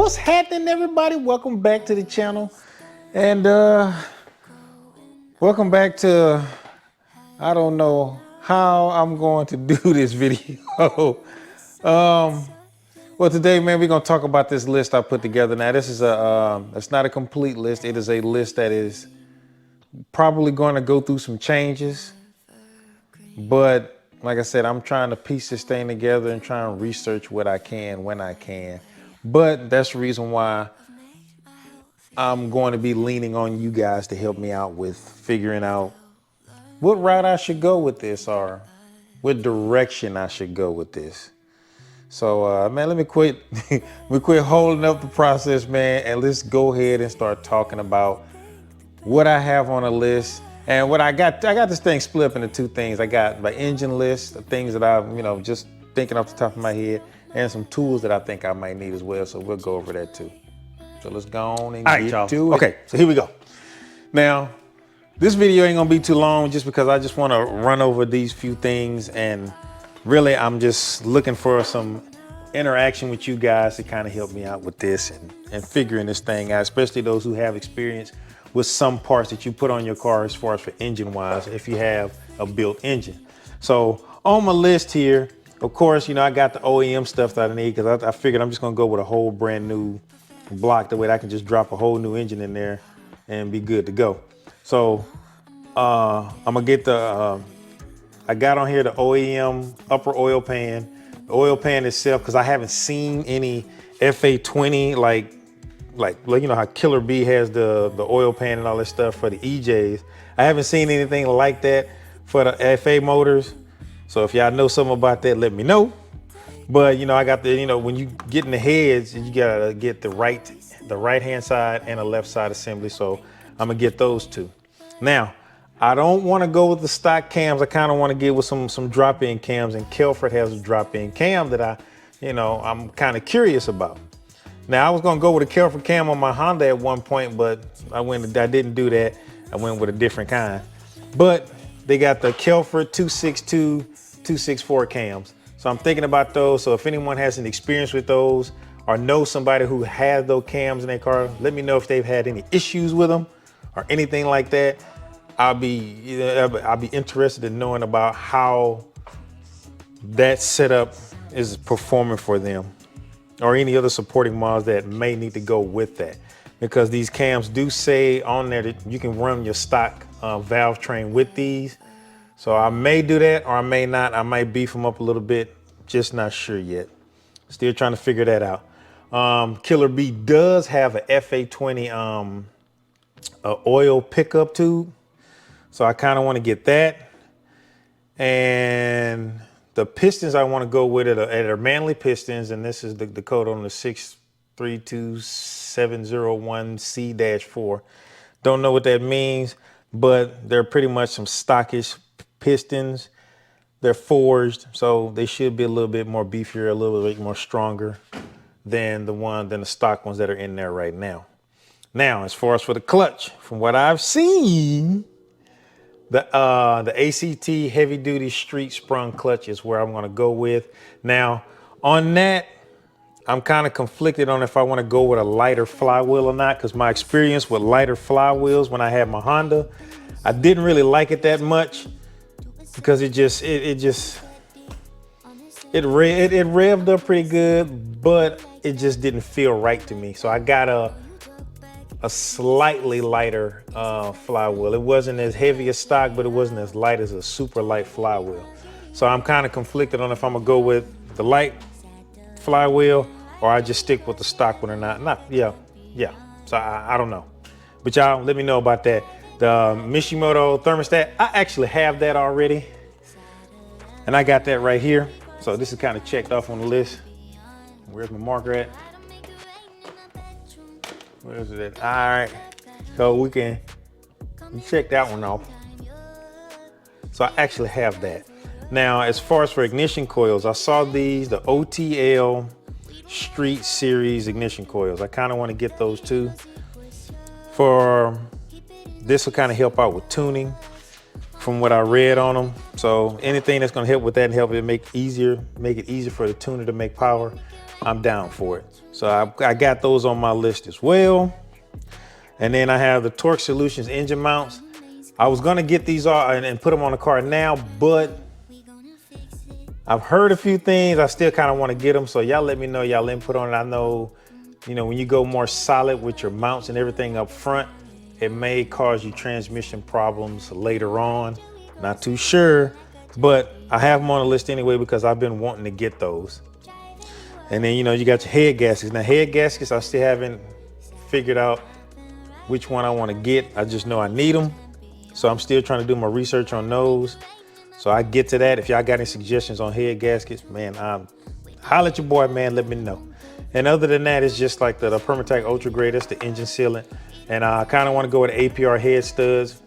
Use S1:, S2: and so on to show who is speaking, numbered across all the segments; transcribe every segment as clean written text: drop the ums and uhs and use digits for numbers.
S1: What's happening, everybody? Welcome back to the channel, and welcome back to, I don't know how I'm going to do this video. Well, today, man, we're gonna talk about this list I put together. Now, this is it's not a complete list. It is a list that is probably going to go through some changes, but like I said, I'm trying to piece this thing together and try and research what I can when I can. But that's the reason why I'm going to be leaning on you guys to help me out with figuring out what route I should go with this, or what direction I should go with this. So, man, let me quit holding up the process, man, and let's go ahead and start talking about what I have on a list. And what I got this thing split up into two things. I got my engine list, the things that I'm, just thinking off the top of my head, and some tools that I think I might need as well. So we'll go over that too. So let's go on and get to it. Okay, so here we go. Now, this video ain't gonna be too long just because I just wanna run over these few things, and really I'm just looking for some interaction with you guys to kind of help me out with this and figuring this thing out, especially those who have experience with some parts that you put on your car as far as for engine wise, if you have a built engine. So on my list here, of course, I got the OEM stuff that I need, because I figured I'm just gonna go with a whole brand new block, that way I can just drop a whole new engine in there and be good to go. So I'm gonna get the, I got on here the OEM upper oil pan. The oil pan itself, because I haven't seen any FA20 like how Killer B has the oil pan and all that stuff for the EJs. I haven't seen anything like that for the FA motors. So if y'all know something about that, let me know. But I got the, when you get in the heads, you gotta get the right hand side and the left side assembly. So I'm gonna get those two. Now, I don't want to go with the stock cams. I kind of want to get with some drop-in cams, and Kelford has a drop-in cam that I'm kind of curious about. Now, I was gonna go with a Kelford cam on my Honda at one point, but I didn't do that. I went with a different kind. But they got the Kelford 262, 264 cams. So I'm thinking about those. So if anyone has any experience with those, or knows somebody who has those cams in their car, let me know if they've had any issues with them or anything like that. I'll be interested in knowing about how that setup is performing for them, or any other supporting mods that may need to go with that, because these cams do say on there that you can run your stock valve train with these. So I may do that, or I may not. I might beef them up a little bit, just not sure yet. Still trying to figure that out. Killer B does have a FA20 oil pickup tube, so I kind of want to get that. And the pistons I want to go with are manley pistons, and this is the code on the 632701C-4. Don't know what that means, but they're pretty much some stockish pistons. They're forged, so they should be a little bit more beefier, a little bit more stronger than the stock ones that are in there right now. Now, as far as for the clutch, from what I've seen, the ACT heavy duty street sprung clutch is where I'm going to go with. Now, on that, I'm kind of conflicted on if I want to go with a lighter flywheel or not, because my experience with lighter flywheels when I had my Honda, I didn't really like it that much, because it revved up pretty good, but it just didn't feel right to me. So I got a slightly lighter flywheel. It wasn't as heavy as stock, but it wasn't as light as a super light flywheel. So I'm kind of conflicted on if I'm gonna go with the light flywheel, or I just stick with the stock one or not. Yeah. So I don't know. But y'all let me know about that. The Manifold thermostat, I actually have that already. And I got that right here. So this is kind of checked off on the list. Where's my marker at? Where is it at? All right. So we can check that one off. So I actually have that. Now, as far as for ignition coils, I saw these, the OTL Street Series ignition coils. I kind of want to get those too. This will kind of help out with tuning from what I read on them. So anything that's going to help with that and help it make it easier for the tuner to make power, I'm down for it. So I got those on my list as well. And then I have the Torque Solutions engine mounts. I was gonna get these all and put them on the car now, but I've heard a few things. I still kind of want to get them. So y'all let me know y'all input on it. I know, you know, when you go more solid with your mounts and everything up front, it may cause you transmission problems later on. Not too sure, but I have them on the list anyway because I've been wanting to get those. And then, you know, you got your head gaskets. Now, head gaskets, I still haven't figured out which one I want to get. I just know I need them. So I'm still trying to do my research on those. So I get to that. If y'all got any suggestions on head gaskets, man, holla at your boy, man, let me know. And other than that, it's just like the Permatex Ultra Grade, that's the engine sealant. And I kind of want to go with APR head studs.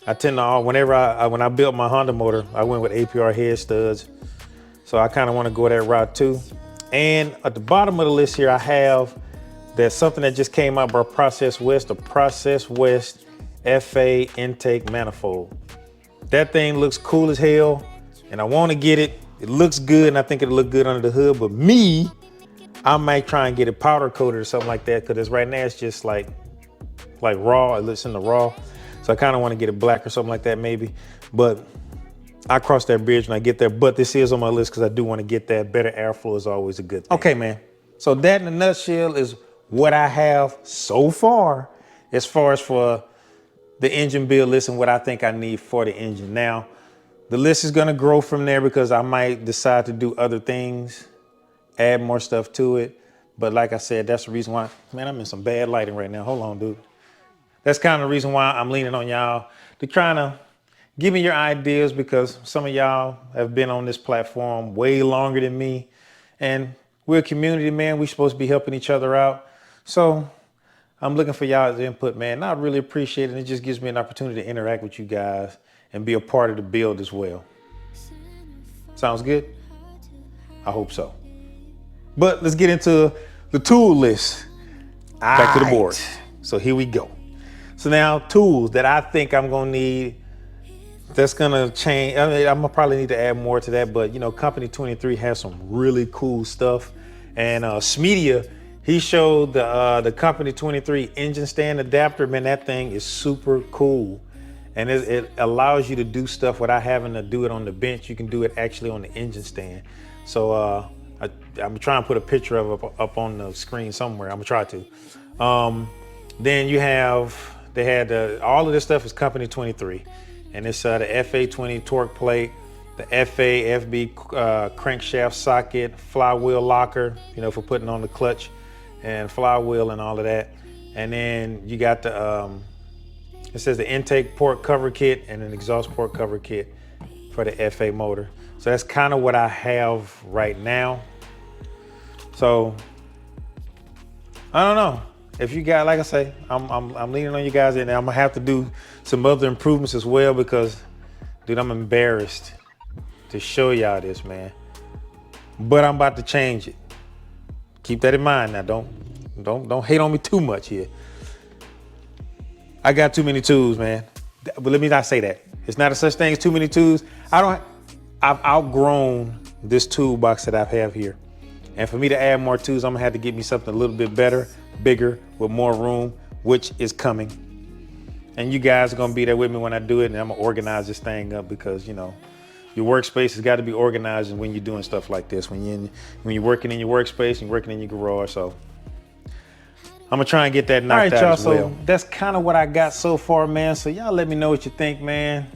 S1: I tend to, whenever when I built my Honda motor, I went with APR head studs. So I kind of want to go that route too. And at the bottom of the list here, I have that's something that just came out by Process West, the Process West FA intake manifold. That thing looks cool as hell, and I want to get it. It looks good, and I think it'll look good under the hood, but me, I might try and get it powder coated or something like that, because right now it's just like raw. It looks in the raw. So I kind of want to get it black or something like that maybe, but I cross that bridge when I get there. But this is on my list because I do want to get that. Better airflow is always a good thing. Okay, man. So that in a nutshell is what I have so far as for the engine build list and what I think I need for the engine. Now, the list is going to grow from there because I might decide to do other things, add more stuff to it. But like I said, that's the reason why, man, I'm in some bad lighting right now. Hold on, dude. That's kind of the reason why I'm leaning on y'all to try to give me your ideas, because some of y'all have been on this platform way longer than me. And we're a community, man. We're supposed to be helping each other out. So I'm looking for y'all's input, man. And I really appreciate it. It just gives me an opportunity to interact with you guys and be a part of the build as well. Sounds good? I hope so. But let's get into the tool list. Back to the board. So here we go. So now tools that I think I'm gonna need, that's gonna change. I mean, I'm gonna probably need to add more to that, but you know, Company 23 has some really cool stuff. And Smedia, he showed the Company 23 engine stand adapter. Man, that thing is super cool. And it allows you to do stuff without having to do it on the bench. You can do it actually on the engine stand. So I'm trying to put a picture of it up on the screen somewhere. I'm gonna try to. Then you have, they had all of this stuff is Company 23. And it's the FA20 torque plate, the FB crankshaft socket, flywheel locker, you know, for putting on the clutch and flywheel and all of that. And then you got the, it says the intake port cover kit and an exhaust port cover kit for the FA motor. So that's kind of what I have right now. So I don't know. If you got, like I say, I'm leaning on you guys, and I'm gonna have to do some other improvements as well because, dude, I'm embarrassed to show y'all this, man. But I'm about to change it. Keep that in mind now. Don't hate on me too much here. I got too many tools, man. But let me not say that. It's not a such thing as too many tools. I've outgrown this toolbox that I have here. And for me to add more tools, I'm gonna have to get me something a little bit better, bigger, with more room, which is coming. And you guys are gonna be there with me when I do it, and I'm gonna organize this thing up because, you know, your workspace has got to be organized when you're doing stuff like this. When you're working in your workspace and you're working in your garage. So I'm gonna try and get that knocked out as well. So that's kind of what I got so far, man. So y'all let me know what you think, man.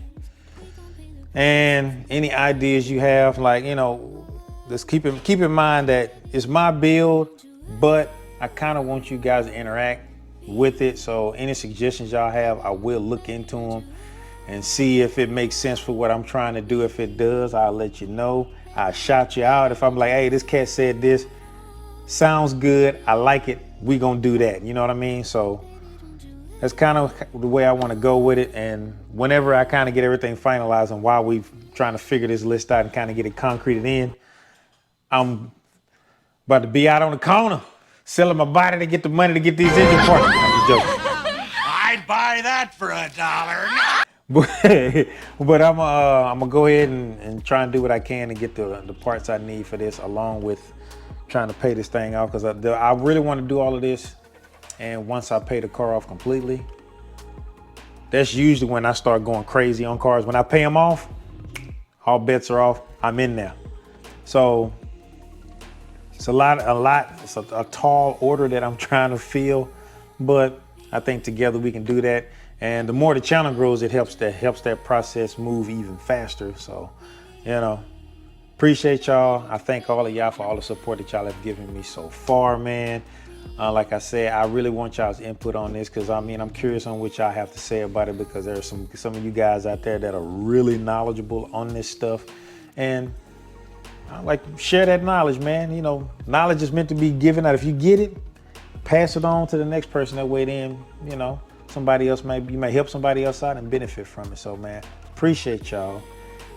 S1: And any ideas you have, like, you know, just keep in mind that it's my build, but I kind of want you guys to interact with it. So any suggestions y'all have, I will look into them and see if it makes sense for what I'm trying to do. If it does, I'll let you know. I'll shout you out. If I'm like, hey, this cat said this, sounds good, I like it, we gonna do that. You know what I mean? So that's kind of the way I want to go with it. And whenever I kind of get everything finalized and while we're trying to figure this list out and kind of get it concreted in, I'm about to be out on the corner selling my body to get the money to get these engine parts. I'm just joking.
S2: I'd buy that for $1.
S1: But I'm gonna go ahead and try and do what I can to get the parts I need for this, along with trying to pay this thing off because I really want to do all of this. And once I pay the car off completely, that's usually when I start going crazy on cars. When I pay them off, all bets are off. I'm in there. So it's it's a tall order that I'm trying to fill, but I think together we can do that. And the more the channel grows, it helps that process move even faster. So, you know, appreciate y'all. I thank all of y'all for all the support that y'all have given me so far, man. Like I said, I really want y'all's input on this because I mean, I'm curious on what y'all have to say about it because there are some of you guys out there that are really knowledgeable on this stuff. And I like to share that knowledge, man. You know, knowledge is meant to be given out. If you get it, pass it on to the next person. That way then, you know, somebody else you might help somebody else out and benefit from it. So, man, appreciate y'all.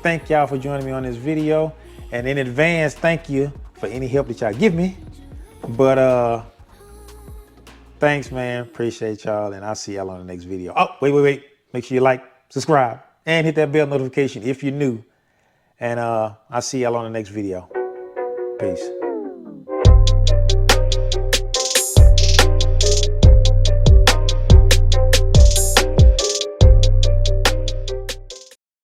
S1: Thank y'all for joining me on this video. And in advance, thank you for any help that y'all give me. But thanks, man. Appreciate y'all. And I'll see y'all on the next video. Oh, wait. Make sure you like, subscribe, and hit that bell notification if you're new. And I'll see y'all on the next video. Peace.